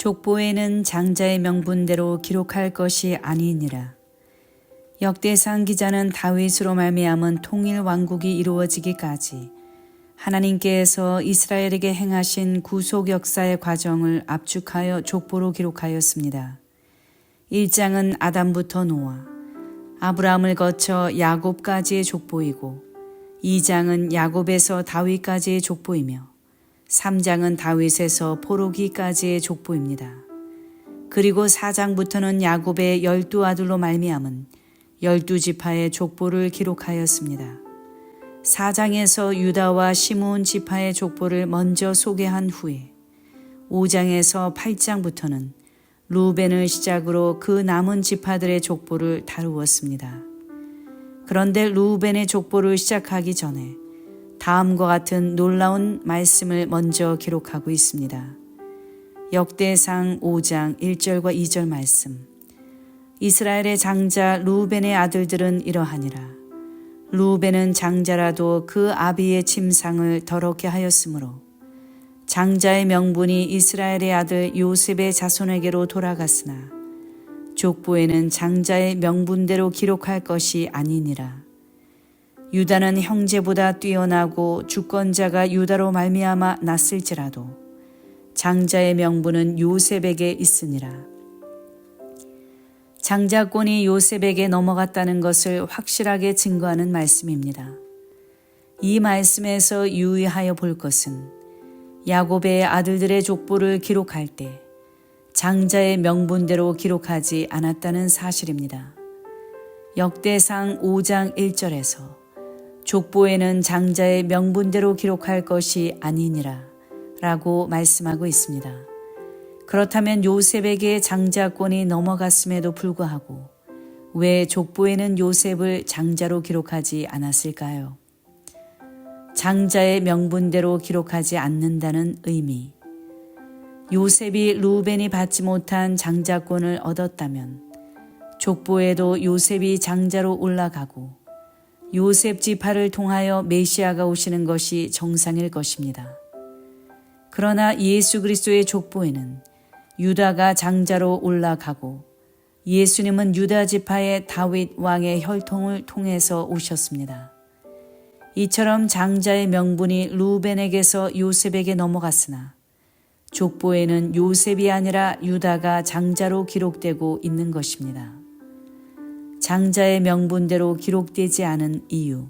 족보에는 장자의 명분대로 기록할 것이 아니니라. 역대상 기자는 다윗으로 말미암은 통일 왕국이 이루어지기까지 하나님께서 이스라엘에게 행하신 구속 역사의 과정을 압축하여 족보로 기록하였습니다. 1장은 아담부터 노아, 아브라함을 거쳐 야곱까지의 족보이고 2장은 야곱에서 다윗까지의 족보이며 3장은 다윗에서 포로기까지의 족보입니다. 그리고 4장부터는 야곱의 12아들로 말미암은 12지파의 족보를 기록하였습니다. 4장에서 유다와 시므온 지파의 족보를 먼저 소개한 후에 5장에서 8장부터는 루벤을 시작으로 그 남은 지파들의 족보를 다루었습니다. 그런데 루벤의 족보를 시작하기 전에 다음과 같은 놀라운 말씀을 먼저 기록하고 있습니다. 역대상 5장 1절과 2절 말씀. 이스라엘의 장자 루벤의 아들들은 이러하니라. 루벤은 장자라도 그 아비의 침상을 더럽게 하였으므로 장자의 명분이 이스라엘의 아들 요셉의 자손에게로 돌아갔으나 족보에는 장자의 명분대로 기록할 것이 아니니라. 유다는 형제보다 뛰어나고 주권자가 유다로 말미암아 났을지라도 장자의 명분은 요셉에게 있으니라. 장자권이 요셉에게 넘어갔다는 것을 확실하게 증거하는 말씀입니다. 이 말씀에서 유의하여 볼 것은 야곱의 아들들의 족보를 기록할 때 장자의 명분대로 기록하지 않았다는 사실입니다. 역대상 5장 1절에서 족보에는 장자의 명분대로 기록할 것이 아니니라 라고 말씀하고 있습니다. 그렇다면 요셉에게 장자권이 넘어갔음에도 불구하고 왜 족보에는 요셉을 장자로 기록하지 않았을까요? 장자의 명분대로 기록하지 않는다는 의미. 요셉이 루벤이 받지 못한 장자권을 얻었다면 족보에도 요셉이 장자로 올라가고 요셉 지파를 통하여 메시아가 오시는 것이 정상일 것입니다. 그러나 예수 그리스도의 족보에는 유다가 장자로 올라가고 예수님은 유다 지파의 다윗 왕의 혈통을 통해서 오셨습니다. 이처럼 장자의 명분이 루벤에게서 요셉에게 넘어갔으나 족보에는 요셉이 아니라 유다가 장자로 기록되고 있는 것입니다. 장자의 명분대로 기록되지 않은 이유.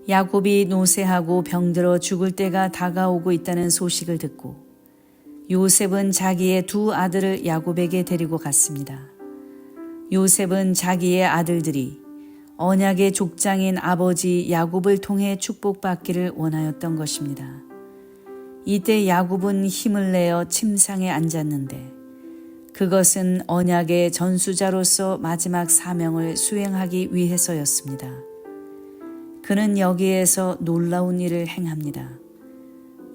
야곱이 노쇠하고 병들어 죽을 때가 다가오고 있다는 소식을 듣고 요셉은 자기의 두 아들을 야곱에게 데리고 갔습니다. 요셉은 자기의 아들들이 언약의 족장인 아버지 야곱을 통해 축복받기를 원하였던 것입니다. 이때 야곱은 힘을 내어 침상에 앉았는데 그것은 언약의 전수자로서 마지막 사명을 수행하기 위해서였습니다. 그는 여기에서 놀라운 일을 행합니다.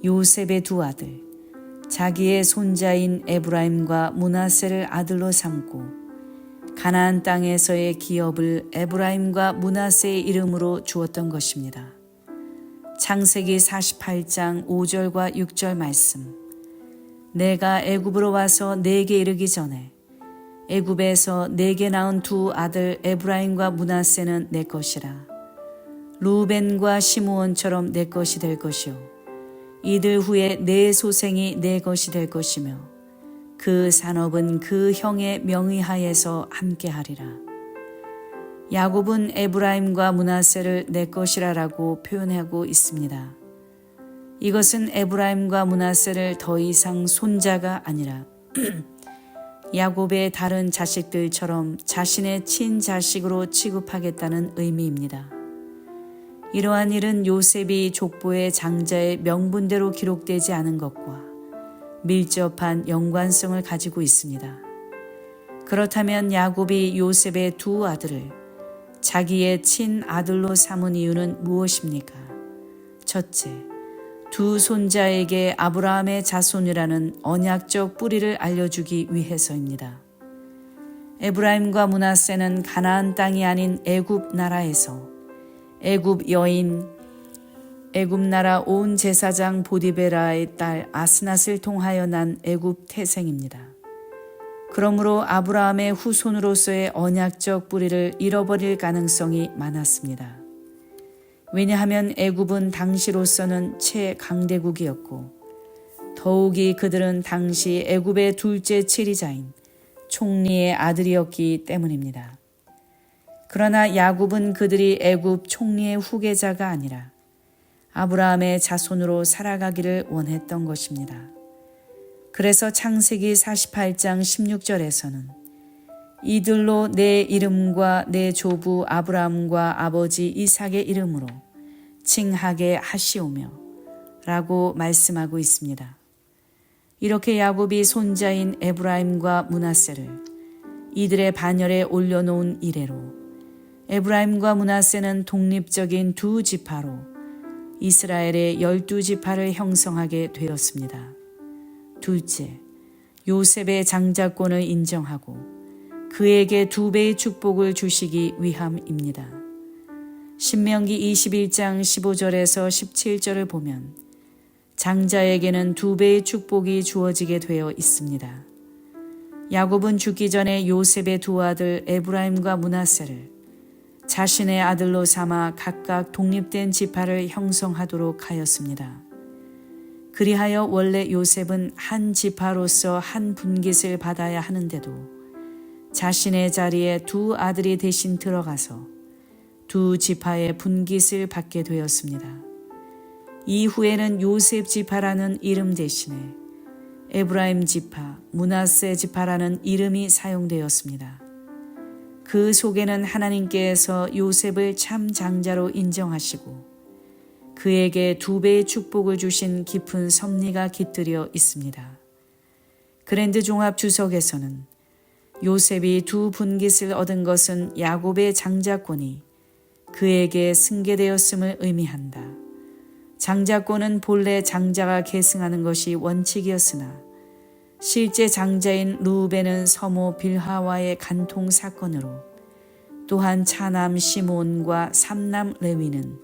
요셉의 두 아들, 자기의 손자인 에브라임과 므낫세를 아들로 삼고 가나안 땅에서의 기업을 에브라임과 므낫세의 이름으로 주었던 것입니다. 창세기 48장 5절과 6절 말씀. 내가 애굽으로 와서 네게 이르기 전에 애굽에서 네게 낳은 두 아들 에브라임과 므낫세는 내 것이라. 루벤과 시므온처럼 내 것이 될 것이요 이들 후에 내 소생이 내 것이 될 것이며 그 산업은 그 형의 명의하에서 함께하리라. 야곱은 에브라임과 므낫세를 내 것이라라고 표현하고 있습니다. 이것은 에브라임과 므낫세를 더 이상 손자가 아니라 야곱의 다른 자식들처럼 자신의 친자식으로 취급하겠다는 의미입니다. 이러한 일은 요셉이 족보의 장자의 명분대로 기록되지 않은 것과 밀접한 연관성을 가지고 있습니다. 그렇다면 야곱이 요셉의 두 아들을 자기의 친아들로 삼은 이유는 무엇입니까? 첫째, 두 손자에게 아브라함의 자손이라는 언약적 뿌리를 알려주기 위해서입니다. 에브라임과 므낫세는 가나안 땅이 아닌 애굽 나라에서 애굽 여인 애굽 나라 온 제사장 보디베라의 딸 아스낫을 통하여 난 애굽 태생입니다. 그러므로 아브라함의 후손으로서의 언약적 뿌리를 잃어버릴 가능성이 많았습니다. 왜냐하면 애굽은 당시로서는 최강대국이었고 더욱이 그들은 당시 애굽의 둘째 치리자인 총리의 아들이었기 때문입니다. 그러나 야곱은 그들이 애굽 총리의 후계자가 아니라 아브라함의 자손으로 살아가기를 원했던 것입니다. 그래서 창세기 48장 16절에서는 이들로 내 이름과 내 조부 아브라함과 아버지 이삭의 이름으로 칭하게 하시오며 라고 말씀하고 있습니다. 이렇게 야곱이 손자인 에브라임과 므낫세를 이들의 반열에 올려놓은 이래로 에브라임과 므낫세는 독립적인 두 지파로 이스라엘의 12지파를 형성하게 되었습니다. 둘째, 요셉의 장자권을 인정하고 그에게 2배의 축복을 주시기 위함입니다. 신명기 21장 15절에서 17절을 보면 장자에게는 2배의 축복이 주어지게 되어 있습니다. 야곱은 죽기 전에 요셉의 두 아들 에브라임과 므낫세를 자신의 아들로 삼아 각각 독립된 지파를 형성하도록 하였습니다. 그리하여 원래 요셉은 한 지파로서 한 분깃을 받아야 하는데도 자신의 자리에 두 아들이 대신 들어가서 두 지파의 분깃을 받게 되었습니다. 이후에는 요셉 지파라는 이름 대신에 에브라임 지파, 므낫세 지파라는 이름이 사용되었습니다. 그 속에는 하나님께서 요셉을 참 장자로 인정하시고 그에게 2배의 축복을 주신 깊은 섭리가 깃들여 있습니다. 그랜드 종합 주석에서는 요셉이 2 분깃을 얻은 것은 야곱의 장자권이 그에게 승계되었음을 의미한다. 장자권은 본래 장자가 계승하는 것이 원칙이었으나 실제 장자인 루벤은 서모 빌하와의 간통 사건으로 또한 차남 시몬과 삼남 레위는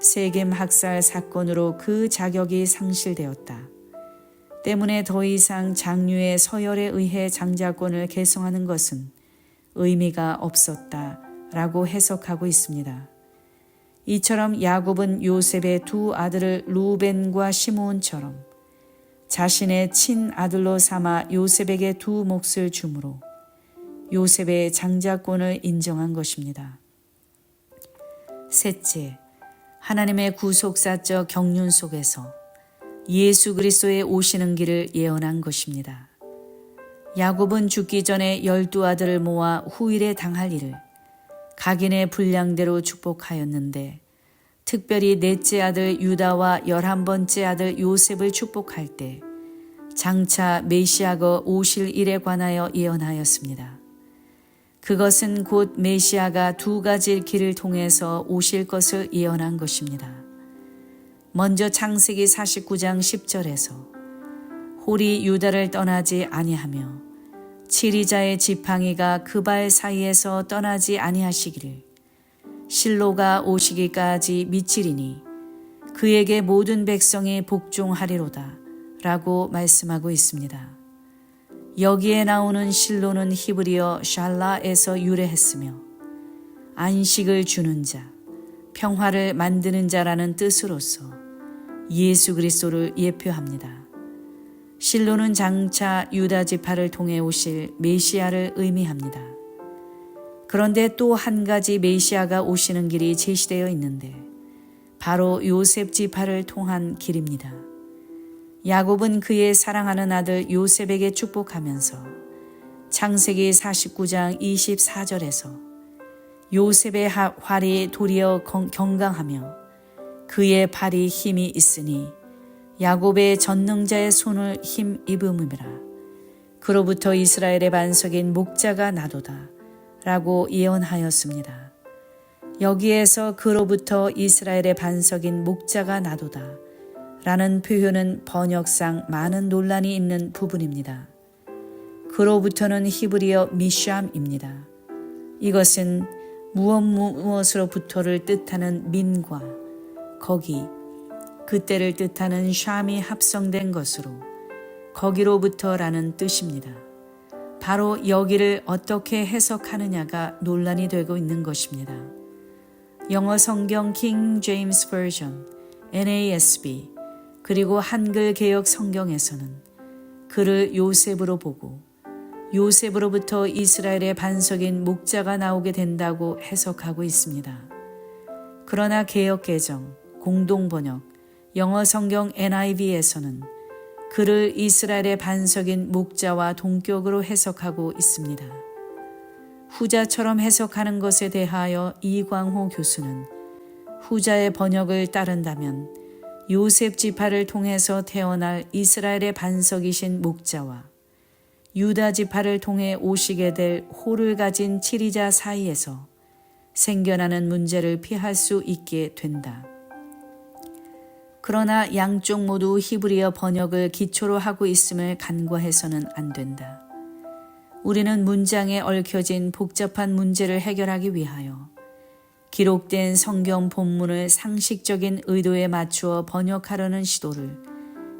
세겜 학살 사건으로 그 자격이 상실되었다. 때문에 더 이상 장유의 서열에 의해 장자권을 계승하는 것은 의미가 없었다라고 해석하고 있습니다. 이처럼 야곱은 요셉의 2 아들을 루벤과 시므온처럼 자신의 친아들로 삼아 요셉에게 2 몫을 주므로 요셉의 장자권을 인정한 것입니다. 셋째, 하나님의 구속사적 경륜 속에서 예수 그리스도의 오시는 길을 예언한 것입니다. 야곱은 죽기 전에 12아들을 모아 후일에 당할 일을 각인의 분량대로 축복하였는데 특별히 넷째 아들 유다와 11번째 아들 요셉을 축복할 때 장차 메시아가 오실 일에 관하여 예언하였습니다. 그것은 곧 메시아가 2가지 길을 통해서 오실 것을 예언한 것입니다. 먼저 창세기 49장 10절에서 홀이 유다를 떠나지 아니하며 치리자의 지팡이가 그 발 사이에서 떠나지 아니하시기를 실로가 오시기까지 미치리니 그에게 모든 백성이 복종하리로다 라고 말씀하고 있습니다. 여기에 나오는 실로는 히브리어 샬라에서 유래했으며 안식을 주는 자, 평화를 만드는 자라는 뜻으로서 예수 그리스도를 예표합니다. 실로는 장차 유다 지파를 통해 오실 메시아를 의미합니다. 그런데 또 한 가지 메시아가 오시는 길이 제시되어 있는데 바로 요셉 지파를 통한 길입니다. 야곱은 그의 사랑하는 아들 요셉에게 축복하면서 창세기 49장 24절에서 요셉의 활이 도리어 경강하며 그의 발이 힘이 있으니 야곱의 전능자의 손을 힘입음이라 그로부터 이스라엘의 반석인 목자가 나도다 라고 예언하였습니다. 여기에서 그로부터 이스라엘의 반석인 목자가 나도다 라는 표현은 번역상 많은 논란이 있는 부분입니다. 그로부터는 히브리어 미샴입니다. 이것은 무엇으로부터를 뜻하는 민과 거기, 그때를 뜻하는 샴이 합성된 것으로 거기로부터라는 뜻입니다. 바로 여기를 어떻게 해석하느냐가 논란이 되고 있는 것입니다. 영어 성경 킹 제임스 버전, NASB, 그리고 한글 개역 성경에서는 그를 요셉으로 보고 요셉으로부터 이스라엘의 반석인 목자가 나오게 된다고 해석하고 있습니다. 그러나 개역 개정, 공동 번역, 영어 성경 NIV에서는 그를 이스라엘의 반석인 목자와 동격으로 해석하고 있습니다. 후자처럼 해석하는 것에 대하여 이광호 교수는 후자의 번역을 따른다면 요셉 지파를 통해서 태어날 이스라엘의 반석이신 목자와 유다 지파를 통해 오시게 될 호를 가진 치리자 사이에서 생겨나는 문제를 피할 수 있게 된다. 그러나 양쪽 모두 히브리어 번역을 기초로 하고 있음을 간과해서는 안 된다. 우리는 문장에 얽혀진 복잡한 문제를 해결하기 위하여 기록된 성경 본문을 상식적인 의도에 맞추어 번역하려는 시도를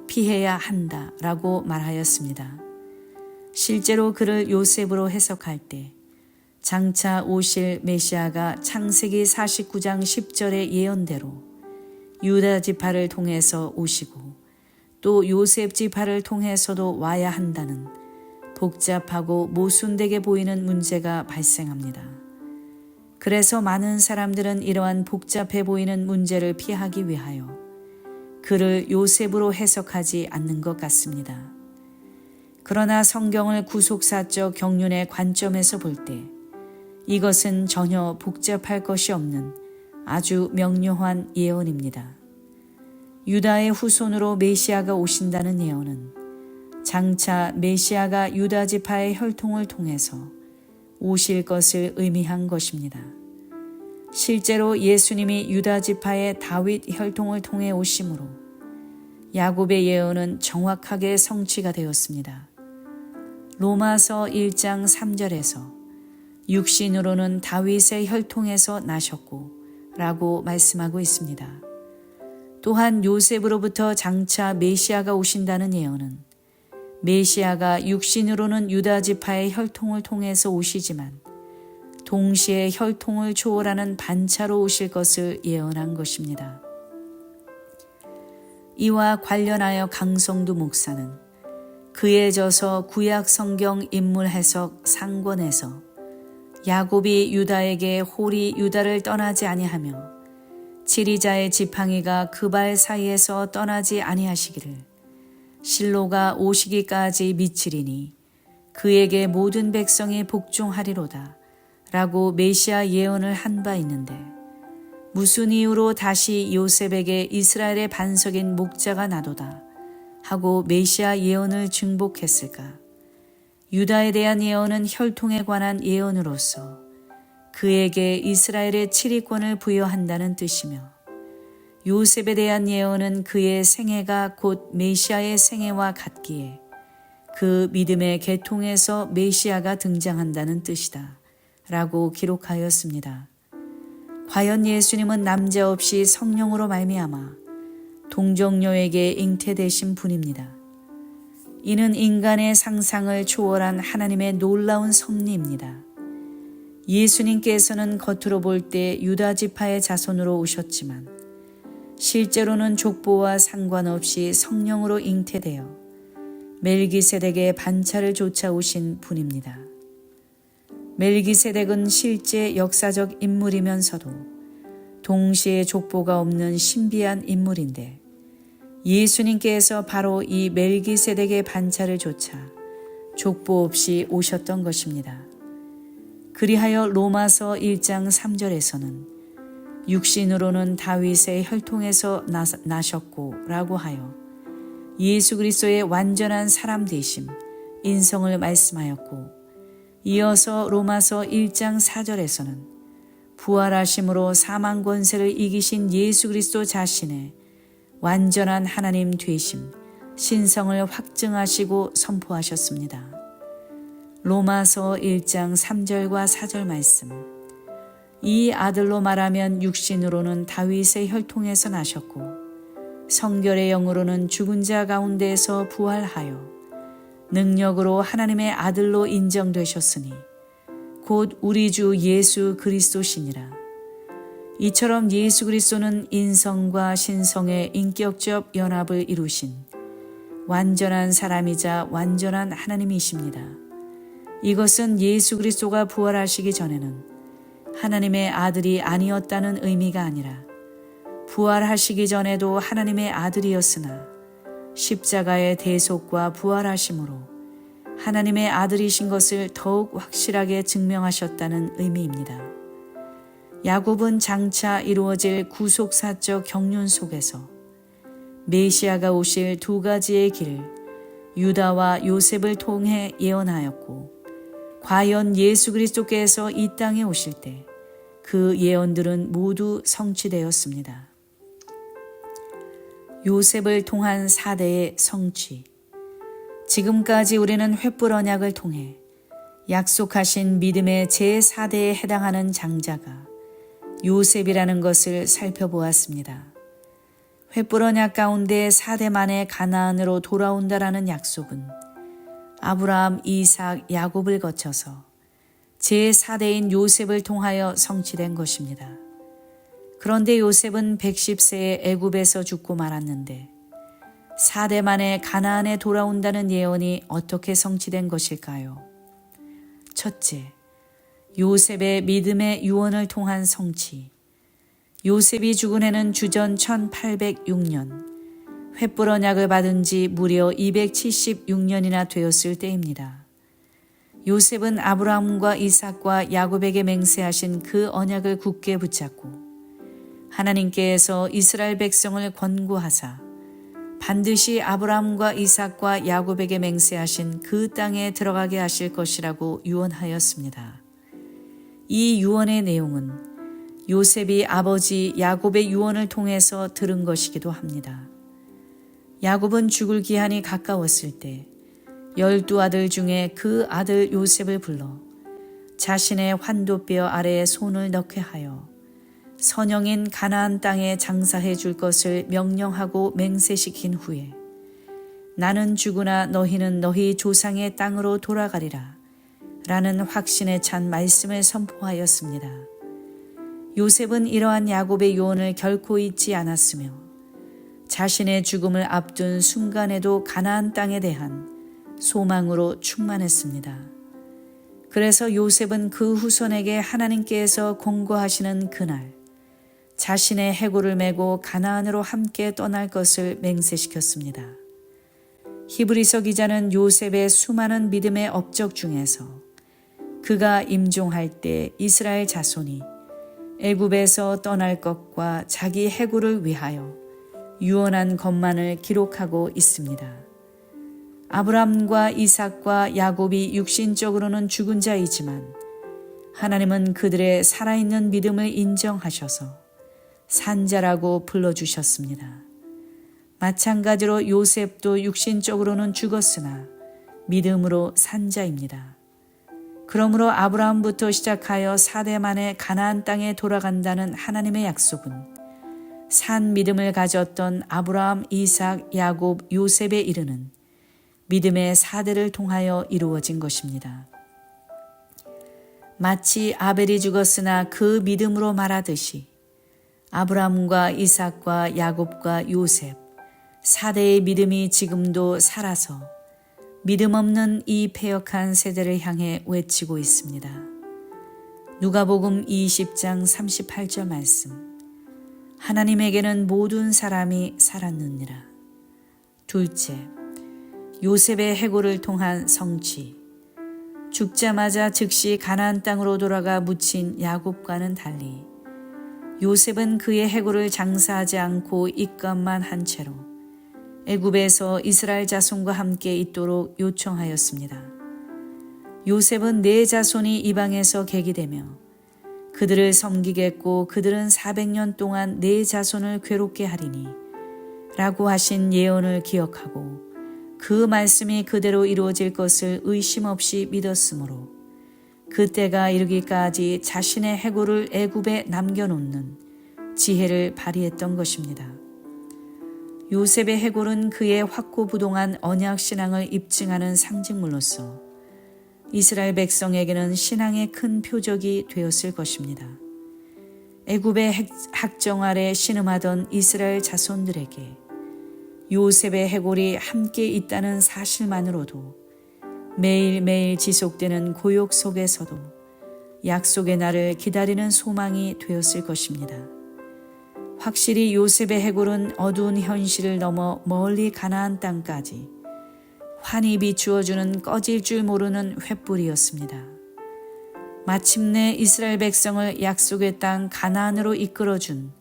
피해야 한다라고 말하였습니다. 실제로 그를 요셉으로 해석할 때 장차 오실 메시아가 창세기 49장 10절의 예언대로 유다 지파를 통해서 오시고 또 요셉 지파를 통해서도 와야 한다는 복잡하고 모순되게 보이는 문제가 발생합니다. 그래서 많은 사람들은 이러한 복잡해 보이는 문제를 피하기 위하여 그를 요셉으로 해석하지 않는 것 같습니다. 그러나 성경을 구속사적 경륜의 관점에서 볼 때 이것은 전혀 복잡할 것이 없는 아주 명료한 예언입니다. 유다의 후손으로 메시아가 오신다는 예언은 장차 메시아가 유다 지파의 혈통을 통해서 오실 것을 의미한 것입니다. 실제로 예수님이 유다 지파의 다윗 혈통을 통해 오심으로 야곱의 예언은 정확하게 성취가 되었습니다. 로마서 1장 3절에서 육신으로는 다윗의 혈통에서 나셨고 라고 말씀하고 있습니다. 또한 요셉으로부터 장차 메시아가 오신다는 예언은 메시아가 육신으로는 유다 지파의 혈통을 통해서 오시지만 동시에 혈통을 초월하는 반차로 오실 것을 예언한 것입니다. 이와 관련하여 강성두 목사는 그에 져서 구약 성경 인물 해석 상권에서 야곱이 유다에게 홀이 유다를 떠나지 아니하며 치리자의 지팡이가 그 발 사이에서 떠나지 아니하시기를 실로가 오시기까지 미치리니 그에게 모든 백성이 복종하리로다 라고 메시아 예언을 한 바 있는데 무슨 이유로 다시 요셉에게 이스라엘의 반석인 목자가 나도다 하고 메시아 예언을 증복했을까? 유다에 대한 예언은 혈통에 관한 예언으로서 그에게 이스라엘의 치리권을 부여한다는 뜻이며 요셉에 대한 예언은 그의 생애가 곧 메시아의 생애와 같기에 그 믿음의 계통에서 메시아가 등장한다는 뜻이다 라고 기록하였습니다. 과연 예수님은 남자 없이 성령으로 말미암아 동정녀에게 잉태되신 분입니다. 이는 인간의 상상을 초월한 하나님의 놀라운 섭리입니다. 예수님께서는 겉으로 볼 때 유다 지파의 자손으로 오셨지만 실제로는 족보와 상관없이 성령으로 잉태되어 멜기세덱의 반차를 쫓아오신 분입니다. 멜기세덱은 실제 역사적 인물이면서도 동시에 족보가 없는 신비한 인물인데 예수님께서 바로 이 멜기세덱의 반차를 쫓아 족보 없이 오셨던 것입니다. 그리하여 로마서 1장 3절에서는 육신으로는 다윗의 혈통에서 나셨고 라고 하여 예수 그리스도의 완전한 사람 되심, 인성을 말씀하였고 이어서 로마서 1장 4절에서는 부활하심으로 사망 권세를 이기신 예수 그리스도 자신의 완전한 하나님 되심, 신성을 확증하시고 선포하셨습니다. 로마서 1장 3절과 4절 말씀. 이 아들로 말하면 육신으로는 다윗의 혈통에서 나셨고 성결의 영으로는 죽은 자 가운데에서 부활하여 능력으로 하나님의 아들로 인정되셨으니 곧 우리 주 예수 그리스도시니라. 이처럼 예수 그리스도는 인성과 신성의 인격적 연합을 이루신 완전한 사람이자 완전한 하나님이십니다. 이것은 예수 그리스도가 부활하시기 전에는 하나님의 아들이 아니었다는 의미가 아니라 부활하시기 전에도 하나님의 아들이었으나 십자가의 대속과 부활하심으로 하나님의 아들이신 것을 더욱 확실하게 증명하셨다는 의미입니다. 야곱은 장차 이루어질 구속사적 경륜 속에서 메시아가 오실 두 가지의 길을 유다와 요셉을 통해 예언하였고, 과연 예수 그리스도께서 이 땅에 오실 때 그 예언들은 모두 성취되었습니다. 요셉을 통한 4대의 성취. 지금까지 우리는 횃불 언약을 통해 약속하신 믿음의 제4대에 해당하는 장자가 요셉이라는 것을 살펴보았습니다. 횃불 언약 가운데 4대 만에 가나안으로 돌아온다라는 약속은 아브라함, 이삭, 야곱을 거쳐서 제4대인 요셉을 통하여 성취된 것입니다. 그런데 요셉은 110세에 애굽에서 죽고 말았는데 4대 만에 가나안에 돌아온다는 예언이 어떻게 성취된 것일까요? 첫째, 요셉의 믿음의 유언을 통한 성취. 요셉이 죽은 해는 주전 1806년, 횃불 언약을 받은 지 무려 276년이나 되었을 때입니다. 요셉은 아브라함과 이삭과 야곱에게 맹세하신 그 언약을 굳게 붙잡고 하나님께서 이스라엘 백성을 권고하사 반드시 아브라함과 이삭과 야곱에게 맹세하신 그 땅에 들어가게 하실 것이라고 유언하였습니다. 이 유언의 내용은 요셉이 아버지 야곱의 유언을 통해서 들은 것이기도 합니다. 야곱은 죽을 기한이 가까웠을 때 12아들 중에 그 아들 요셉을 불러 자신의 환도뼈 아래에 손을 넣게 하여 선영인 가나안 땅에 장사해 줄 것을 명령하고 맹세시킨 후에 나는 죽으나 너희는 너희 조상의 땅으로 돌아가리라 라는 확신에 찬 말씀을 선포하였습니다. 요셉은 이러한 야곱의 유언을 결코 잊지 않았으며 자신의 죽음을 앞둔 순간에도 가나안 땅에 대한 소망으로 충만했습니다. 그래서 요셉은 그 후손에게 하나님께서 공고하시는 그날 자신의 해골을 메고 가나안으로 함께 떠날 것을 맹세시켰습니다. 히브리서 기자는 요셉의 수많은 믿음의 업적 중에서 그가 임종할 때 이스라엘 자손이 애굽에서 떠날 것과 자기 해골을 위하여 유언한 것만을 기록하고 있습니다. 아브라함과 이삭과 야곱이 육신적으로는 죽은 자이지만 하나님은 그들의 살아있는 믿음을 인정하셔서 산자라고 불러주셨습니다. 마찬가지로 요셉도 육신적으로는 죽었으나 믿음으로 산자입니다. 그러므로 아브라함부터 시작하여 4대 만에 가나안 땅에 돌아간다는 하나님의 약속은 산 믿음을 가졌던 아브라함, 이삭, 야곱, 요셉에 이르는 믿음의 4대를 통하여 이루어진 것입니다. 마치 아벨이 죽었으나 그 믿음으로 말하듯이 아브라함과 이삭과 야곱과 요셉 4대의 믿음이 지금도 살아서 믿음 없는 이 패역한 세대를 향해 외치고 있습니다. 누가복음 20장 38절 말씀. 하나님에게는 모든 사람이 살았느니라. 둘째, 요셉의 해골을 통한 성취. 죽자마자 즉시 가나안 땅으로 돌아가 묻힌 야곱과는 달리 요셉은 그의 해골을 장사하지 않고 입감만 한 채로 애굽에서 이스라엘 자손과 함께 있도록 요청하였습니다. 요셉은 내 자손이 이방에서 계기되며 그들을 섬기겠고 그들은 400년 동안 내 자손을 괴롭게 하리니 라고 하신 예언을 기억하고 그 말씀이 그대로 이루어질 것을 의심 없이 믿었으므로 그때가 이르기까지 자신의 해골을 애굽에 남겨놓는 지혜를 발휘했던 것입니다. 요셉의 해골은 그의 확고부동한 언약 신앙을 입증하는 상징물로서 이스라엘 백성에게는 신앙의 큰 표적이 되었을 것입니다. 애굽의 학정 아래 신음하던 이스라엘 자손들에게 요셉의 해골이 함께 있다는 사실만으로도 매일매일 지속되는 고욕 속에서도 약속의 날을 기다리는 소망이 되었을 것입니다. 확실히 요셉의 해골은 어두운 현실을 넘어 멀리 가나안 땅까지 환히 비추어주는 꺼질 줄 모르는 횃불이었습니다. 마침내 이스라엘 백성을 약속의 땅 가나안으로 이끌어준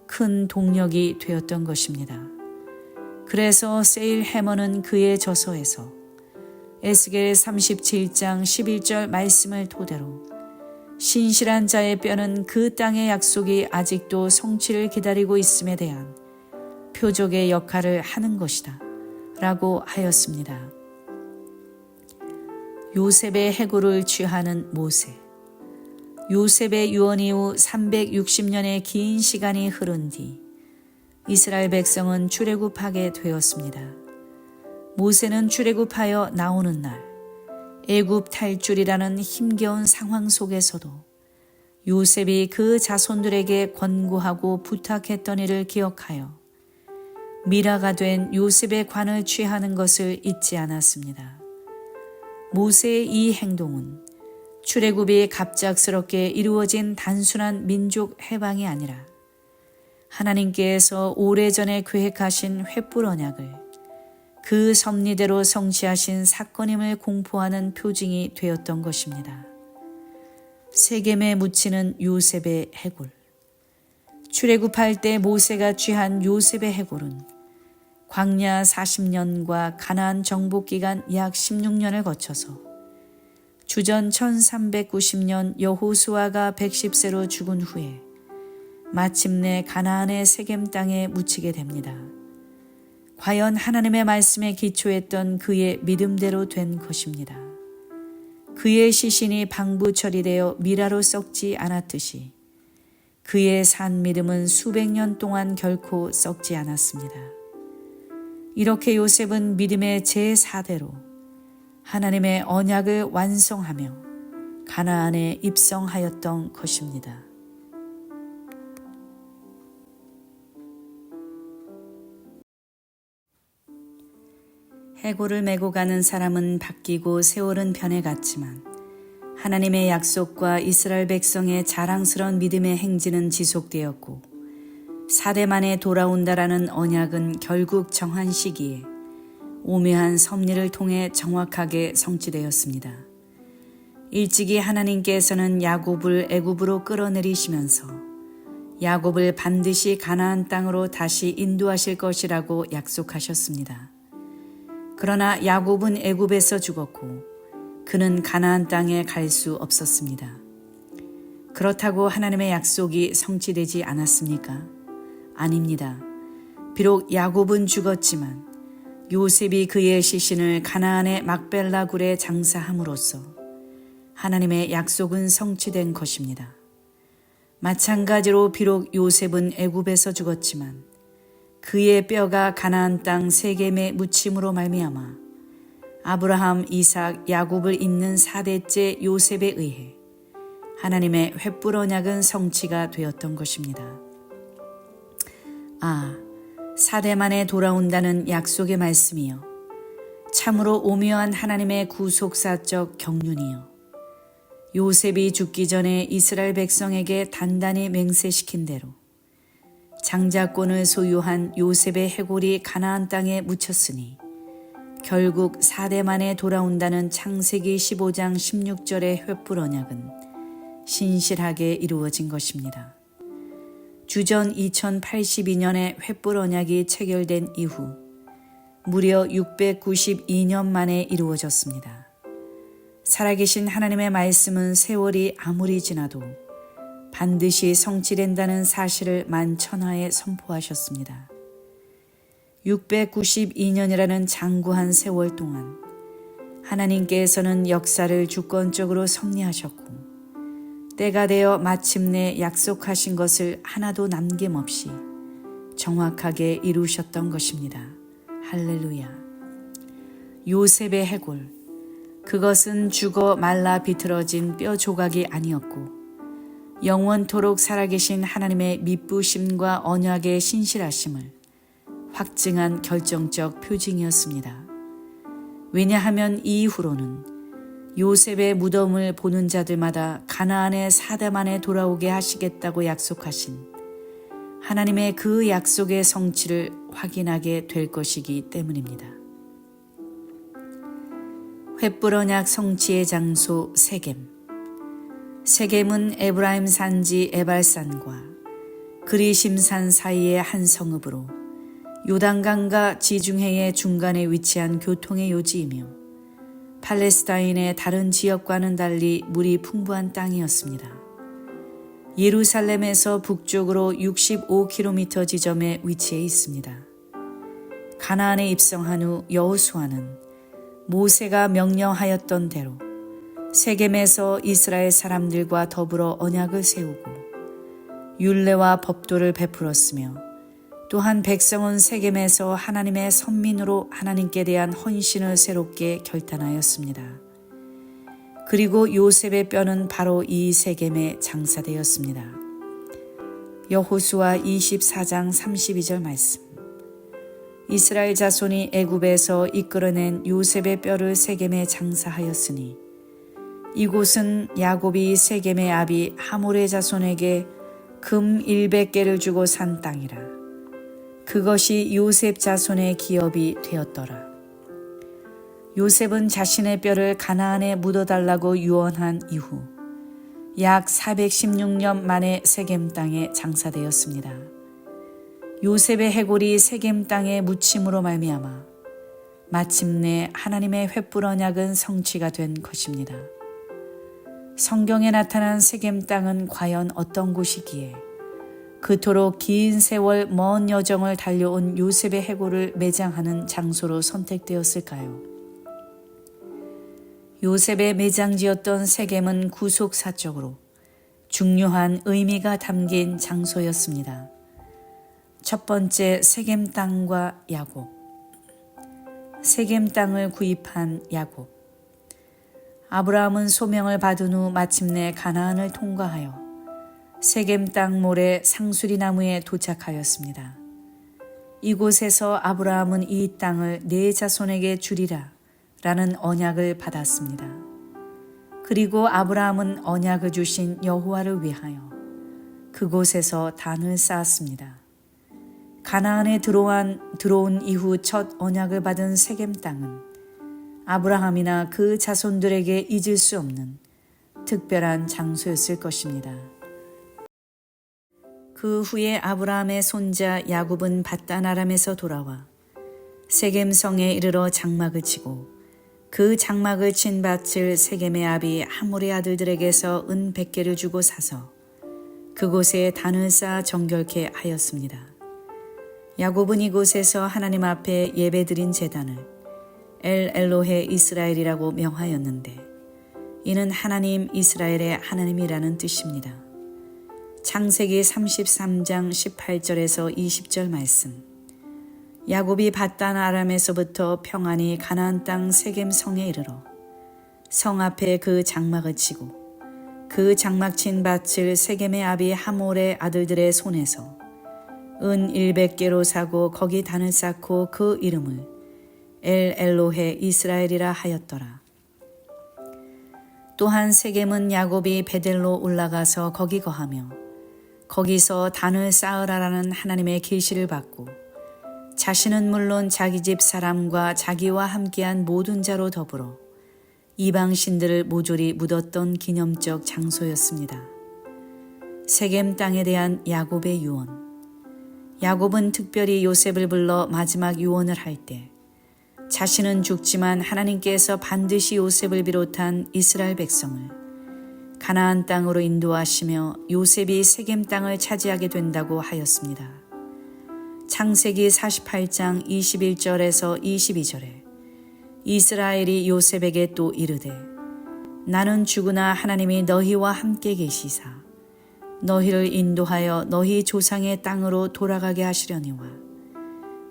큰 동력이 되었던 것입니다. 그래서 세일 해머는 그의 저서에서 에스겔 37장 11절 말씀을 토대로 신실한 자의 뼈는 그 땅의 약속이 아직도 성취를 기다리고 있음에 대한 표적의 역할을 하는 것이다 라고 하였습니다. 요셉의 해골을 취하는 모세. 요셉의 유언 이후 360년의 긴 시간이 흐른 뒤 이스라엘 백성은 출애굽하게 되었습니다. 모세는 출애굽하여 나오는 날 애굽 탈출이라는 힘겨운 상황 속에서도 요셉이 그 자손들에게 권고하고 부탁했던 일을 기억하여 미라가 된 요셉의 관을 취하는 것을 잊지 않았습니다. 모세의 이 행동은 출애굽이 갑작스럽게 이루어진 단순한 민족 해방이 아니라 하나님께서 오래전에 계획하신 횃불 언약을 그 섭리대로 성취하신 사건임을 공포하는 표징이 되었던 것입니다. 세겜에 묻히는 요셉의 해골. 출애굽할 때 모세가 취한 요셉의 해골은 광야 40년과 가나안 정복 기간 약 16년을 거쳐서 주전 1390년 여호수아가 110세로 죽은 후에 마침내 가나안의 세겜 땅에 묻히게 됩니다. 과연 하나님의 말씀에 기초했던 그의 믿음대로 된 것입니다. 그의 시신이 방부 처리되어 미라로 썩지 않았듯이 그의 산 믿음은 수백 년 동안 결코 썩지 않았습니다. 이렇게 요셉은 믿음의 제4대로 하나님의 언약을 완성하며 가나안에 입성하였던 것입니다. 해골을 메고 가는 사람은 바뀌고 세월은 변해갔지만 하나님의 약속과 이스라엘 백성의 자랑스러운 믿음의 행진은 지속되었고 4대 만에 돌아온다라는 언약은 결국 정한 시기에 오묘한 섭리를 통해 정확하게 성취되었습니다. 일찍이 하나님께서는 야곱을 애굽으로 끌어내리시면서 야곱을 반드시 가나안 땅으로 다시 인도하실 것이라고 약속하셨습니다. 그러나 야곱은 애굽에서 죽었고 그는 가나안 땅에 갈 수 없었습니다. 그렇다고 하나님의 약속이 성취되지 않았습니까? 아닙니다. 비록 야곱은 죽었지만 요셉이 그의 시신을 가나안의 막벨라 굴에 장사함으로써 하나님의 약속은 성취된 것입니다. 마찬가지로 비록 요셉은 애굽에서 죽었지만 그의 뼈가 가나안 땅 세겜에 묻힘으로 말미암아 아브라함, 이삭, 야곱을 잇는 4대째 요셉에 의해 하나님의 횃불 언약은 성취가 되었던 것입니다. 4대 만에 돌아온다는 약속의 말씀이요. 참으로 오묘한 하나님의 구속사적 경륜이요. 요셉이 죽기 전에 이스라엘 백성에게 단단히 맹세시킨 대로 장자권을 소유한 요셉의 해골이 가나안 땅에 묻혔으니 결국 4대 만에 돌아온다는 창세기 15장 16절의 횃불 언약은 신실하게 이루어진 것입니다. 주전 2082년에 횃불 언약이 체결된 이후 무려 692년 만에 이루어졌습니다. 살아계신 하나님의 말씀은 세월이 아무리 지나도 반드시 성취된다는 사실을 만천하에 선포하셨습니다. 692년이라는 장구한 세월 동안 하나님께서는 역사를 주권적으로 섭리하셨고 때가 되어 마침내 약속하신 것을 하나도 남김없이 정확하게 이루셨던 것입니다. 할렐루야. 요셉의 해골, 그것은 죽어 말라 비틀어진 뼈 조각이 아니었고 영원토록 살아계신 하나님의 미쁘심과 언약의 신실하심을 확증한 결정적 표징이었습니다. 왜냐하면 이후로는 요셉의 무덤을 보는 자들마다 가나안의 사대만에 돌아오게 하시겠다고 약속하신 하나님의 그 약속의 성취를 확인하게 될 것이기 때문입니다. 횃불 언약 성취의 장소 세겜. 세겜은 에브라임 산지 에발산과 그리심산 사이의 한 성읍으로 요단강과 지중해의 중간에 위치한 교통의 요지이며 팔레스타인의 다른 지역과는 달리 물이 풍부한 땅이었습니다. 예루살렘에서 북쪽으로 65km 지점에 위치해 있습니다. 가나안에 입성한 후 여호수아는 모세가 명령하였던 대로 세겜에서 이스라엘 사람들과 더불어 언약을 세우고 율례와 법도를 베풀었으며 또한 백성은 세겜에서 하나님의 선민으로 하나님께 대한 헌신을 새롭게 결단하였습니다. 그리고 요셉의 뼈는 바로 이 세겜에 장사되었습니다. 여호수아 24장 32절 말씀. 이스라엘 자손이 애굽에서 이끌어낸 요셉의 뼈를 세겜에 장사하였으니 이곳은 야곱이 세겜의 아비 하몰의 자손에게 금 100개를 주고 산 땅이라. 그것이 요셉 자손의 기업이 되었더라. 요셉은 자신의 뼈를 가나안에 묻어달라고 유언한 이후 약 416년 만에 세겜 땅에 장사되었습니다. 요셉의 해골이 세겜 땅에 묻힘으로 말미암아 마침내 하나님의 횃불 언약은 성취가 된 것입니다. 성경에 나타난 세겜 땅은 과연 어떤 곳이기에 그토록 긴 세월 먼 여정을 달려온 요셉의 해골을 매장하는 장소로 선택되었을까요? 요셉의 매장지였던 세겜은 구속사적으로 중요한 의미가 담긴 장소였습니다. 첫 번째, 세겜 땅과 야곱. 세겜 땅을 구입한 야곱. 아브라함은 소명을 받은 후 마침내 가나안을 통과하여 세겜 땅 모래 상수리 나무에 도착하였습니다. 이곳에서 아브라함은 이 땅을 네 자손에게 주리라 라는 언약을 받았습니다. 그리고 아브라함은 언약을 주신 여호와를 위하여 그곳에서 단을 쌓았습니다. 가나안에 들어온 이후 첫 언약을 받은 세겜 땅은 아브라함이나 그 자손들에게 잊을 수 없는 특별한 장소였을 것입니다. 그 후에 아브라함의 손자 야곱은 밧단 아람에서 돌아와 세겜 성에 이르러 장막을 치고 그 장막을 친 밭을 세겜의 아비 하몰의 아들들에게서 은 100개를 주고 사서 그곳에 단을 쌓아 정결케 하였습니다. 야곱은 이곳에서 하나님 앞에 예배드린 제단을 엘 엘로헤 이스라엘이라고 명하였는데 이는 하나님 이스라엘의 하나님이라는 뜻입니다. 창세기 33장 18절에서 20절 말씀. 야곱이 밧단 아람에서부터 평안히 가나안 땅 세겜 성에 이르러 성 앞에 그 장막을 치고 그 장막 친 밭을 세겜의 아비 하몰의 아들들의 손에서 은 100개로 사고 거기 단을 쌓고 그 이름을 엘 엘로헤 이스라엘이라 하였더라. 또한 세겜은 야곱이 베델로 올라가서 거기 거하며 거기서 단을 쌓으라라는 하나님의 계시를 받고 자신은 물론 자기 집 사람과 자기와 함께한 모든 자로 더불어 이방 신들을 모조리 묻었던 기념적 장소였습니다. 세겜 땅에 대한 야곱의 유언. 야곱은 특별히 요셉을 불러 마지막 유언을 할 때 자신은 죽지만 하나님께서 반드시 요셉을 비롯한 이스라엘 백성을 가나안 땅으로 인도하시며 요셉이 세겜 땅을 차지하게 된다고 하였습니다. 창세기 48장 21절에서 22절에 이스라엘이 요셉에게 또 이르되 나는 죽으나 하나님이 너희와 함께 계시사 너희를 인도하여 너희 조상의 땅으로 돌아가게 하시려니와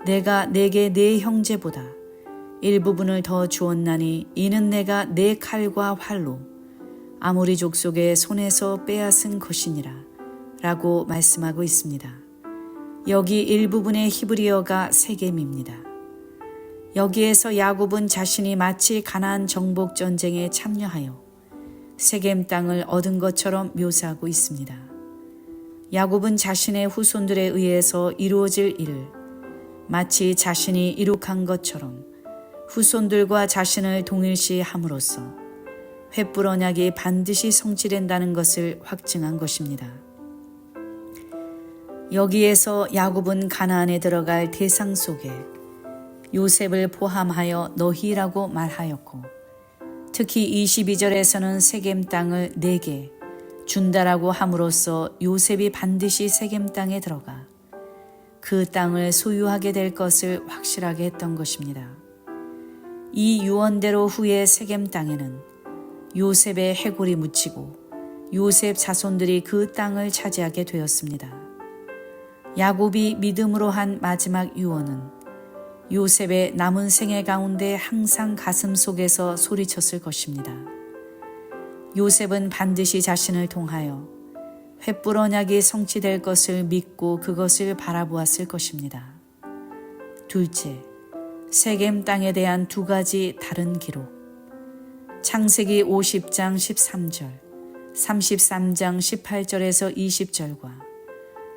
내가 내게 네 형제보다 일부분을 더 주었나니 이는 내가 내 칼과 활로 아모리 족속의 손에서 빼앗은 것이니라 라고 말씀하고 있습니다. 여기 일부분의 히브리어가 세겜입니다. 여기에서 야곱은 자신이 마치 가나안 정복 전쟁에 참여하여 세겜 땅을 얻은 것처럼 묘사하고 있습니다. 야곱은 자신의 후손들에 의해서 이루어질 일을 마치 자신이 이룩한 것처럼 후손들과 자신을 동일시함으로써 횃불 언약이 반드시 성취된다는 것을 확증한 것입니다. 여기에서 야곱은 가나안에 들어갈 대상 속에 요셉을 포함하여 너희라고 말하였고 특히 22절에서는 세겜 땅을 내게 준다라고 함으로써 요셉이 반드시 세겜 땅에 들어가 그 땅을 소유하게 될 것을 확실하게 했던 것입니다. 이 유언대로 후에 세겜 땅에는 요셉의 해골이 묻히고 요셉 자손들이 그 땅을 차지하게 되었습니다. 야곱이 믿음으로 한 마지막 유언은 요셉의 남은 생애 가운데 항상 가슴 속에서 소리쳤을 것입니다. 요셉은 반드시 자신을 통하여 횃불 언약이 성취될 것을 믿고 그것을 바라보았을 것입니다. 둘째, 세겜 땅에 대한 두 가지 다른 기록. 창세기 50장 13절, 33장 18절에서 20절과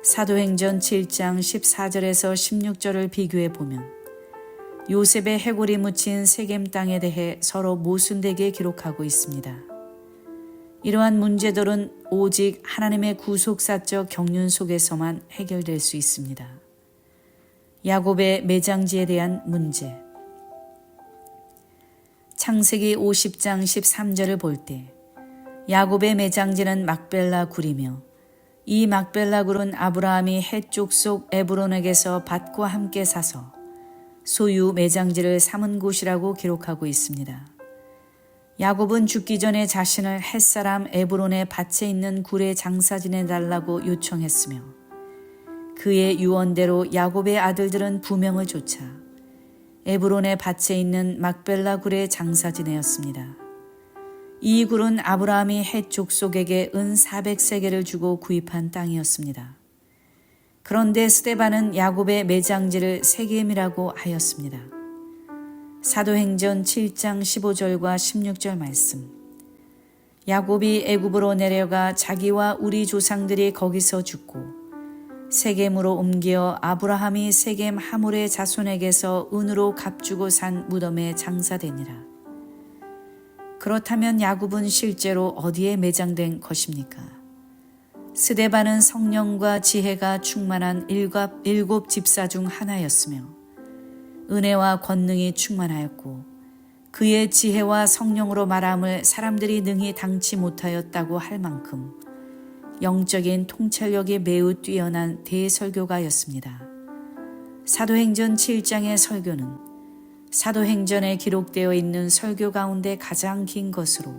사도행전 7장 14절에서 16절을 비교해 보면 요셉의 해골이 묻힌 세겜 땅에 대해 서로 모순되게 기록하고 있습니다. 이러한 문제들은 오직 하나님의 구속사적 경륜 속에서만 해결될 수 있습니다. 야곱의 매장지에 대한 문제. 창세기 50장 13절을 볼 때 야곱의 매장지는 막벨라 굴이며 이 막벨라 굴은 아브라함이 헷 족속 에브론에게서 밭과 함께 사서 소유 매장지를 삼은 곳이라고 기록하고 있습니다. 야곱은 죽기 전에 자신을 헷사람 에브론의 밭에 있는 굴에 장사 지내달라고 요청했으며 그의 유언대로 야곱의 아들들은 부명을 쫓아 에브론의 밭에 있는 막벨라 굴에 장사 지내었습니다. 이 굴은 아브라함이 헷 족속에게 은 400세겔을 주고 구입한 땅이었습니다. 그런데 스데반은 야곱의 매장지를 세겜이라고 하였습니다. 사도행전 7장 15절과 16절 말씀. 야곱이 애굽으로 내려가 자기와 우리 조상들이 거기서 죽고 세겜으로 옮겨 아브라함이 세겜 하몰의 자손에게서 은으로 값주고 산 무덤에 장사되니라. 그렇다면 야곱은 실제로 어디에 매장된 것입니까? 스데반은 성령과 지혜가 충만한 일곱 집사 중 하나였으며 은혜와 권능이 충만하였고 그의 지혜와 성령으로 말함을 사람들이 능히 당치 못하였다고 할 만큼 영적인 통찰력이 매우 뛰어난 대설교가였습니다. 사도행전 7장의 설교는 사도행전에 기록되어 있는 설교 가운데 가장 긴 것으로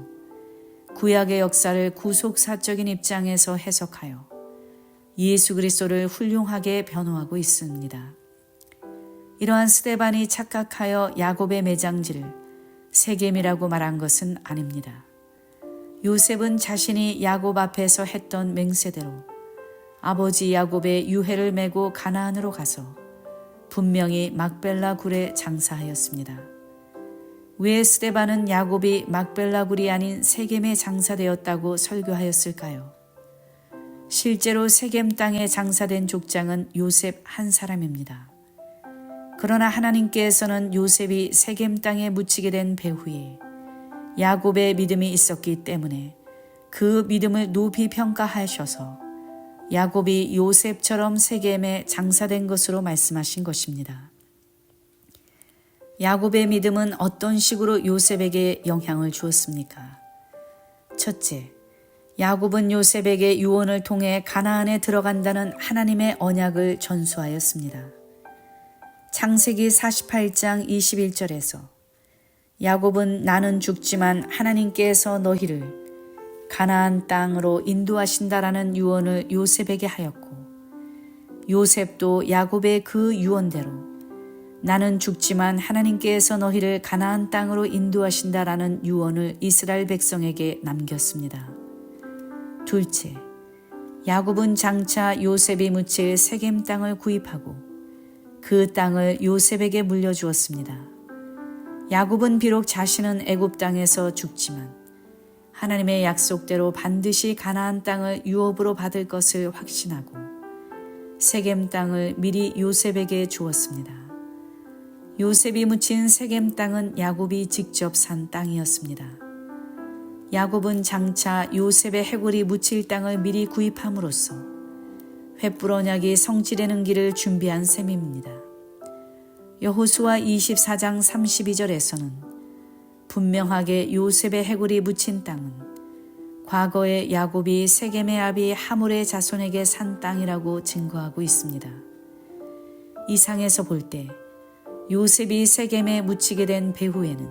구약의 역사를 구속사적인 입장에서 해석하여 예수 그리스도를 훌륭하게 변호하고 있습니다. 이러한 스데반이 착각하여 야곱의 매장지를 세겜이라고 말한 것은 아닙니다. 요셉은 자신이 야곱 앞에서 했던 맹세대로 아버지 야곱의 유해를 메고 가나안으로 가서 분명히 막벨라 굴에 장사하였습니다. 왜 스데반은 야곱이 막벨라 굴이 아닌 세겜에 장사되었다고 설교하였을까요? 실제로 세겜 땅에 장사된 족장은 요셉 한 사람입니다. 그러나 하나님께서는 요셉이 세겜 땅에 묻히게 된 배후에 야곱의 믿음이 있었기 때문에 그 믿음을 높이 평가하셔서 야곱이 요셉처럼 세겜에 장사된 것으로 말씀하신 것입니다. 야곱의 믿음은 어떤 식으로 요셉에게 영향을 주었습니까? 첫째, 야곱은 요셉에게 유언을 통해 가나안에 들어간다는 하나님의 언약을 전수하였습니다. 창세기 48장 21절에서 야곱은 나는 죽지만 하나님께서 너희를 가나안 땅으로 인도하신다라는 유언을 요셉에게 하였고, 요셉도 야곱의 그 유언대로 나는 죽지만 하나님께서 너희를 가나안 땅으로 인도하신다라는 유언을 이스라엘 백성에게 남겼습니다. 둘째, 야곱은 장차 요셉이 묻힐 세겜 땅을 구입하고 그 땅을 요셉에게 물려주었습니다. 야곱은 비록 자신은 애굽 땅에서 죽지만 하나님의 약속대로 반드시 가나안 땅을 유업으로 받을 것을 확신하고 세겜 땅을 미리 요셉에게 주었습니다. 요셉이 묻힌 세겜 땅은 야곱이 직접 산 땅이었습니다. 야곱은 장차 요셉의 해골이 묻힐 땅을 미리 구입함으로써 횃불 언약이 성취되는 길을 준비한 셈입니다. 여호수아 24장 32절에서는 분명하게 요셉의 해골이 묻힌 땅은 과거에 야곱이 세겜의 아비 하몰의 자손에게 산 땅이라고 증거하고 있습니다. 이 상에서 볼 때 요셉이 세겜에 묻히게 된 배후에는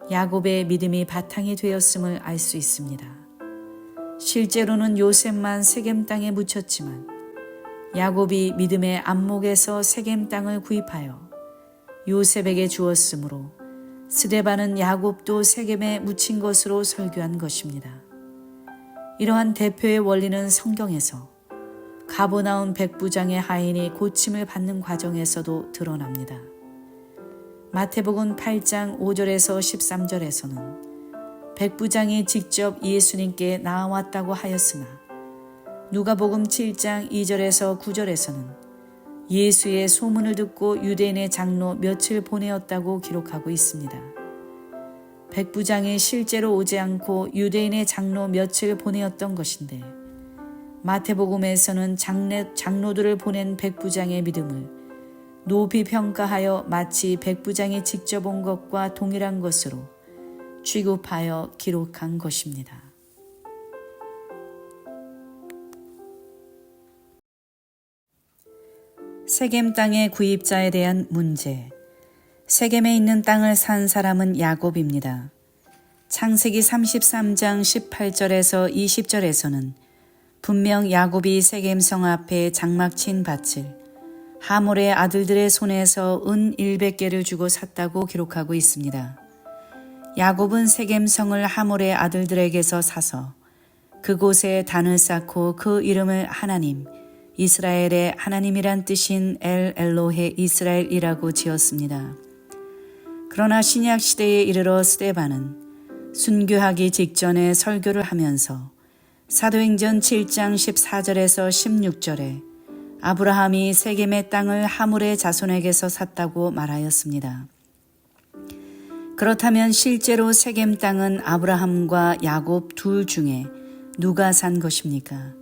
야곱의 믿음이 바탕이 되었음을 알 수 있습니다. 실제로는 요셉만 세겜 땅에 묻혔지만 야곱이 믿음의 안목에서 세겜 땅을 구입하여 요셉에게 주었으므로 스데반은 야곱도 세겜에 묻힌 것으로 설교한 것입니다. 이러한 대표의 원리는 성경에서 가버나움 백부장의 하인이 고침을 받는 과정에서도 드러납니다. 마태복음 8장 5절에서 13절에서는 백부장이 직접 예수님께 나아왔다고 하였으나 누가복음 7장 2절에서 9절에서는 예수의 소문을 듣고 유대인의 장로 몇을 보내었다고 기록하고 있습니다. 백부장이 실제로 오지 않고 유대인의 장로 몇을 보내었던 것인데 마태복음에서는 장로들을 보낸 백부장의 믿음을 높이 평가하여 마치 백부장이 직접 온 것과 동일한 것으로 취급하여 기록한 것입니다. 세겜 땅의 구입자에 대한 문제. 세겜에 있는 땅을 산 사람은 야곱입니다. 창세기 33장 18절에서 20절에서는 분명 야곱이 세겜성 앞에 장막 친 밭을 하몰의 아들들의 손에서 은 100개를 주고 샀다고 기록하고 있습니다. 야곱은 세겜성을 하몰의 아들들에게서 사서 그곳에 단을 쌓고 그 이름을 하나님, 이스라엘의 하나님이란 뜻인 엘 엘로헤 이스라엘이라고 지었습니다. 그러나 신약 시대에 이르러 스데반은 순교하기 직전에 설교를 하면서 사도행전 7장 14절에서 16절에 아브라함이 세겜의 땅을 하몰의 자손에게서 샀다고 말하였습니다. 그렇다면 실제로 세겜 땅은 아브라함과 야곱 둘 중에 누가 산 것입니까?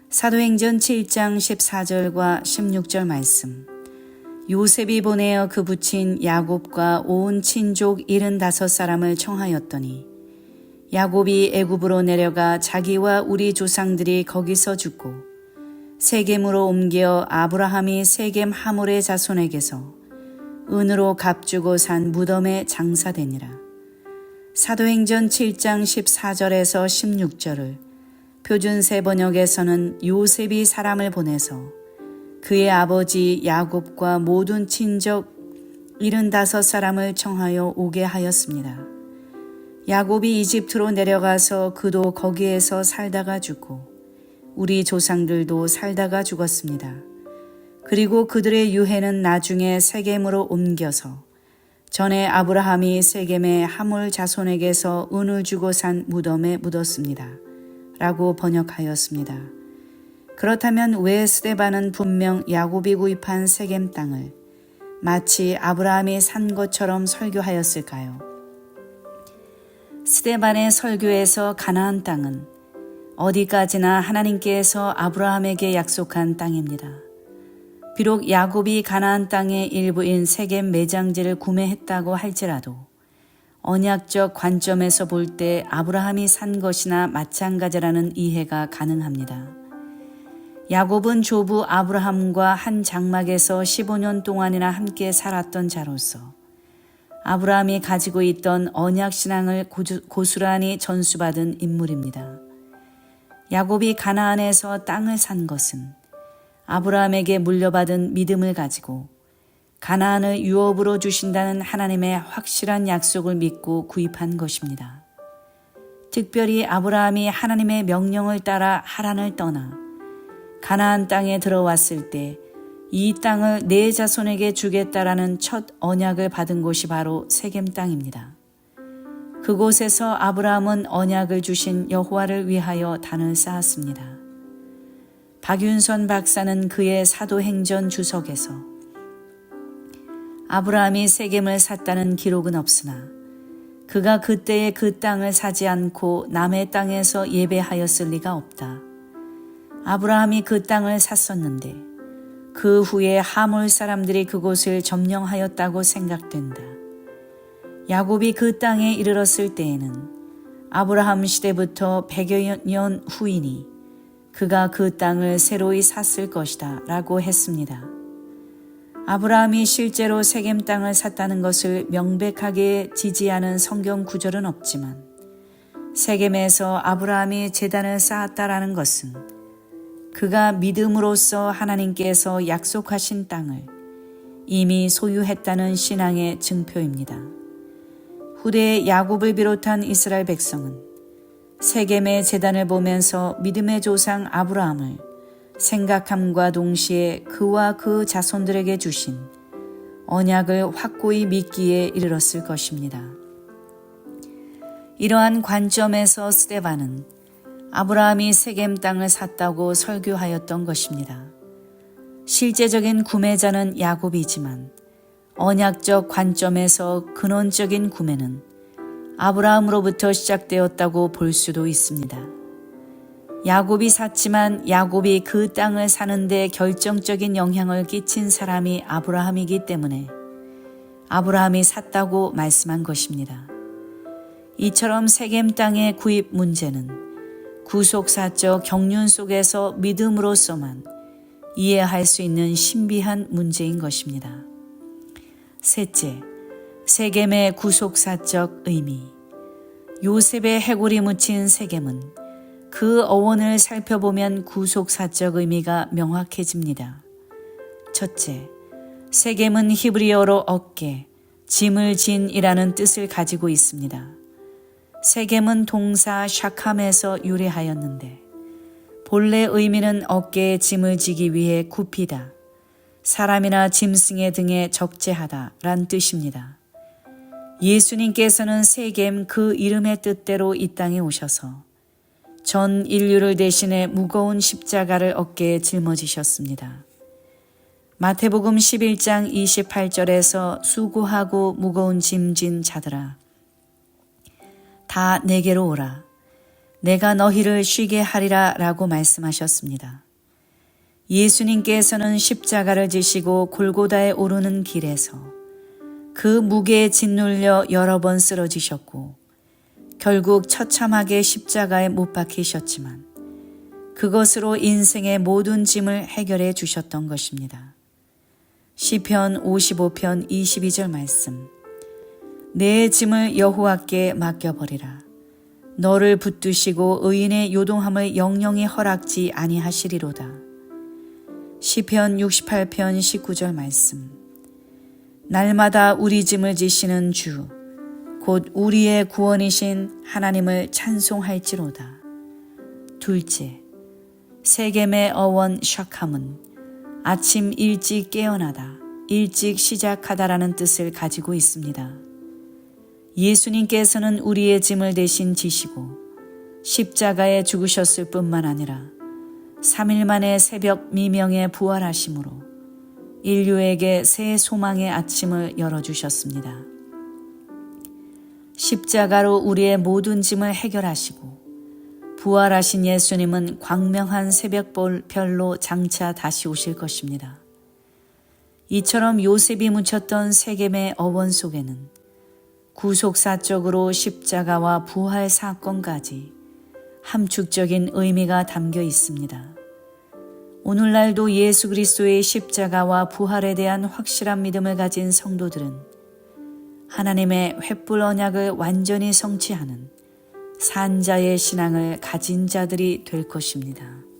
사도행전 7장 14절과 16절 말씀. 요셉이 보내어 그 부친 야곱과 온 친족 75사람을 청하였더니 야곱이 애굽으로 내려가 자기와 우리 조상들이 거기서 죽고 세겜으로 옮겨 아브라함이 세겜 하몰의 자손에게서 은으로 값주고 산 무덤에 장사되니라. 사도행전 7장 14절에서 16절을 표준세 번역에서는 요셉이 사람을 보내서 그의 아버지 야곱과 모든 친족 75사람을 청하여 오게 하였습니다. 야곱이 이집트로 내려가서 그도 거기에서 살다가 죽고 우리 조상들도 살다가 죽었습니다. 그리고 그들의 유해는 나중에 세겜으로 옮겨서 전에 아브라함이 세겜의 하몰 자손에게서 은을 주고 산 무덤에 묻었습니다. 라고 번역하였습니다. 그렇다면 왜 스데반은 분명 야곱이 구입한 세겜 땅을 마치 아브라함이 산 것처럼 설교하였을까요? 스데반의 설교에서 가나안 땅은 어디까지나 하나님께서 아브라함에게 약속한 땅입니다. 비록 야곱이 가나안 땅의 일부인 세겜 매장지를 구매했다고 할지라도 언약적 관점에서 볼 때 아브라함이 산 것이나 마찬가지라는 이해가 가능합니다. 야곱은 조부 아브라함과 한 장막에서 15년 동안이나 함께 살았던 자로서 아브라함이 가지고 있던 언약 신앙을 고스란히 전수받은 인물입니다. 야곱이 가나안에서 땅을 산 것은 아브라함에게 물려받은 믿음을 가지고 가나안을 유업으로 주신다는 하나님의 확실한 약속을 믿고 구입한 것입니다. 특별히 아브라함이 하나님의 명령을 따라 하란을 떠나 가나안 땅에 들어왔을 때 이 땅을 내 자손에게 주겠다라는 첫 언약을 받은 곳이 바로 세겜 땅입니다. 그곳에서 아브라함은 언약을 주신 여호와를 위하여 단을 쌓았습니다. 박윤선 박사는 그의 사도행전 주석에서 아브라함이 세겜을 샀다는 기록은 없으나 그가 그때에 그 땅을 사지 않고 남의 땅에서 예배하였을 리가 없다. 아브라함이 그 땅을 샀었는데 그 후에 하몰 사람들이 그곳을 점령하였다고 생각된다. 야곱이 그 땅에 이르렀을 때에는 아브라함 시대부터 100여 년 후이니 그가 그 땅을 새로이 샀을 것이다 라고 했습니다. 아브라함이 실제로 세겜 땅을 샀다는 것을 명백하게 지지하는 성경 구절은 없지만 세겜에서 아브라함이 제단을 쌓았다라는 것은 그가 믿음으로써 하나님께서 약속하신 땅을 이미 소유했다는 신앙의 증표입니다. 후대에 야곱을 비롯한 이스라엘 백성은 세겜의 제단을 보면서 믿음의 조상 아브라함을 생각함과 동시에 그와 그 자손들에게 주신 언약을 확고히 믿기에 이르렀을 것입니다. 이러한 관점에서 스데반은 아브라함이 세겜 땅을 샀다고 설교하였던 것입니다. 실제적인 구매자는 야곱이지만 언약적 관점에서 근원적인 구매는 아브라함으로부터 시작되었다고 볼 수도 있습니다. 야곱이 샀지만 야곱이 그 땅을 사는데 결정적인 영향을 끼친 사람이 아브라함이기 때문에 아브라함이 샀다고 말씀한 것입니다. 이처럼 세겜 땅의 구입 문제는 구속사적 경륜 속에서 믿음으로서만 이해할 수 있는 신비한 문제인 것입니다. 셋째, 세겜의 구속사적 의미. 요셉의 해골이 묻힌 세겜은 그 어원을 살펴보면 구속사적 의미가 명확해집니다. 첫째, 세겜은 히브리어로 어깨, 짐을 진이라는 뜻을 가지고 있습니다. 세겜은 동사 샤캄에서 유래하였는데 본래 의미는 어깨에 짐을 지기 위해 굽히다, 사람이나 짐승의 등에 적재하다 란 뜻입니다. 예수님께서는 세겜 그 이름의 뜻대로 이 땅에 오셔서 전 인류를 대신해 무거운 십자가를 어깨에 짊어지셨습니다. 마태복음 11장 28절에서 수고하고 무거운 짐진 자들아 다 내게로 오라. 내가 너희를 쉬게 하리라 라고 말씀하셨습니다. 예수님께서는 십자가를 지시고 골고다에 오르는 길에서 그 무게에 짓눌려 여러 번 쓰러지셨고 결국 처참하게 십자가에 못 박히셨지만 그것으로 인생의 모든 짐을 해결해 주셨던 것입니다. 시편 55편 22절 말씀. 내 짐을 여호와께 맡겨버리라. 너를 붙드시고 의인의 요동함을 영영히 허락지 아니하시리로다. 시편 68편 19절 말씀. 날마다 우리 짐을 지시는 주, 곧 우리의 구원이신 하나님을 찬송할지로다. 둘째, 세겜의 어원 샤캄은 아침 일찍 깨어나다, 일찍 시작하다라는 뜻을 가지고 있습니다. 예수님께서는 우리의 짐을 대신 지시고 십자가에 죽으셨을 뿐만 아니라 3일 만에 새벽 미명에 부활하심으로 인류에게 새 소망의 아침을 열어주셨습니다. 십자가로 우리의 모든 짐을 해결하시고 부활하신 예수님은 광명한 새벽별로 장차 다시 오실 것입니다. 이처럼 요셉이 묻혔던 세겜의 어원 속에는 구속사적으로 십자가와 부활 사건까지 함축적인 의미가 담겨 있습니다. 오늘날도 예수 그리스도의 십자가와 부활에 대한 확실한 믿음을 가진 성도들은 하나님의 횃불 언약을 완전히 성취하는 산자의 신앙을 가진 자들이 될 것입니다.